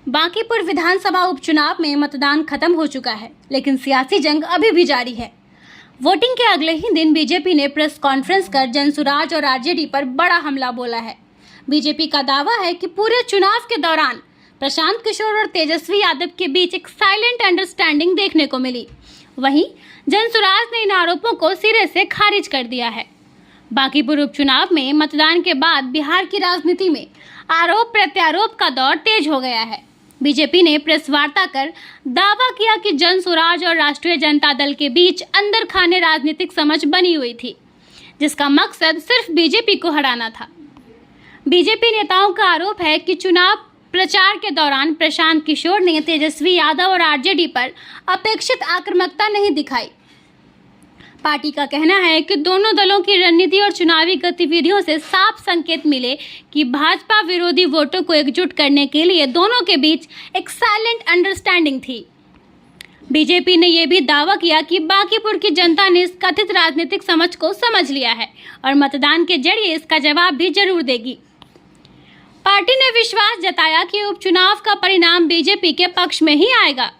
बांकीपुर विधानसभा उपचुनाव में मतदान खत्म हो चुका है, लेकिन सियासी जंग अभी भी जारी है। वोटिंग के अगले ही दिन बीजेपी ने प्रेस कॉन्फ्रेंस कर जनसुराज और आरजेडी पर बड़ा हमला बोला है। बीजेपी का दावा है कि पूरे चुनाव के दौरान प्रशांत किशोर और तेजस्वी यादव के बीच एक साइलेंट अंडरस्टैंडिंग देखने को मिली। वहीं जनसुराज ने इन आरोपों को सिरे से खारिज कर दिया है। बांकीपुर उपचुनाव में मतदान के बाद बिहार की राजनीति में आरोप प्रत्यारोप का दौर तेज हो गया है। बीजेपी ने प्रेस वार्ता कर दावा किया कि जनसुराज और राष्ट्रीय जनता दल के बीच अंदर खाने राजनीतिक समझ बनी हुई थी, जिसका मकसद सिर्फ बीजेपी को हराना था। बीजेपी नेताओं का आरोप है कि चुनाव प्रचार के दौरान प्रशांत किशोर ने तेजस्वी यादव और आरजेडी पर अपेक्षित आक्रामकता नहीं दिखाई। पार्टी का कहना है कि दोनों दलों की रणनीति और चुनावी गतिविधियों से साफ संकेत मिले कि भाजपा विरोधी वोटों को एकजुट करने के लिए दोनों के बीच एक साइलेंट अंडरस्टैंडिंग थी। बीजेपी ने यह भी दावा किया कि बांकीपुर की जनता ने इस कथित राजनीतिक समझ को समझ लिया है और मतदान के जरिए इसका जवाब भी जरूर देगी। पार्टी ने विश्वास जताया कि उपचुनाव का परिणाम बीजेपी के पक्ष में ही आएगा।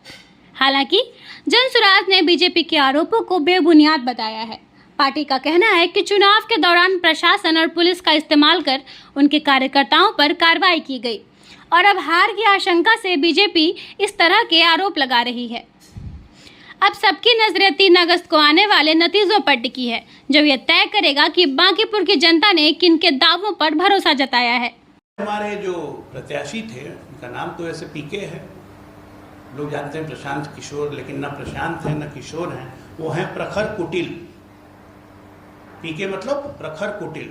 हालांकि जनसुराज ने बीजेपी के आरोपों को बेबुनियाद बताया है। पार्टी का कहना है कि चुनाव के दौरान प्रशासन और पुलिस का इस्तेमाल कर उनके कार्यकर्ताओं पर कार्रवाई की गई और अब हार की आशंका से बीजेपी इस तरह के आरोप लगा रही है। अब सबकी नजरें 3 अगस्त को आने वाले नतीजों पर टिकी है, जो ये तय करेगा कि बांकीपुर की जनता ने किन के दावों पर भरोसा जताया है। हमारे जो प्रत्याशी थे उनका नाम तो ऐसे पीके है, लोग जानते हैं प्रशांत किशोर, लेकिन न प्रशांत है न किशोर हैं, वो हैं प्रखर कुटिल। पीके मतलब प्रखर कुटिल।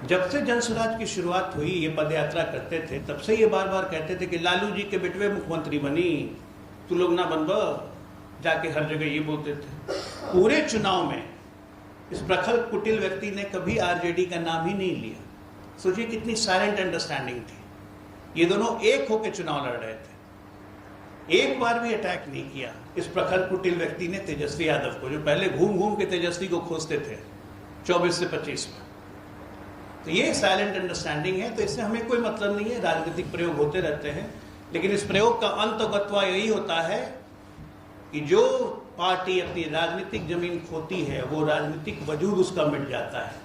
जब से जनसुराज की शुरुआत हुई, ये पदयात्रा करते थे, तब से ये बार बार कहते थे कि लालू जी के बेटवे मुख्यमंत्री बनी, तू लोग ना बनबा, जाके हर जगह ये बोलते थे। पूरे चुनाव में इस प्रखर कुटिल व्यक्ति ने कभी आरजेडी का नाम ही नहीं लिया। सोचिए कितनी साइलेंट अंडरस्टैंडिंग थी। ये दोनों एक होकर चुनाव लड़ रहे थे, एक बार भी अटैक नहीं किया इस प्रखर कुटिल व्यक्ति ने तेजस्वी यादव को, जो पहले घूम घूम के तेजस्वी को खोजते थे 24 से 25 में। तो ये साइलेंट अंडरस्टैंडिंग है, तो इससे हमें कोई मतलब नहीं है। राजनीतिक प्रयोग होते रहते हैं, लेकिन इस प्रयोग का अंतगत्वा यही होता है कि जो पार्टी अपनी राजनीतिक जमीन खोती है, वो राजनीतिक वजूद उसका मिट जाता है।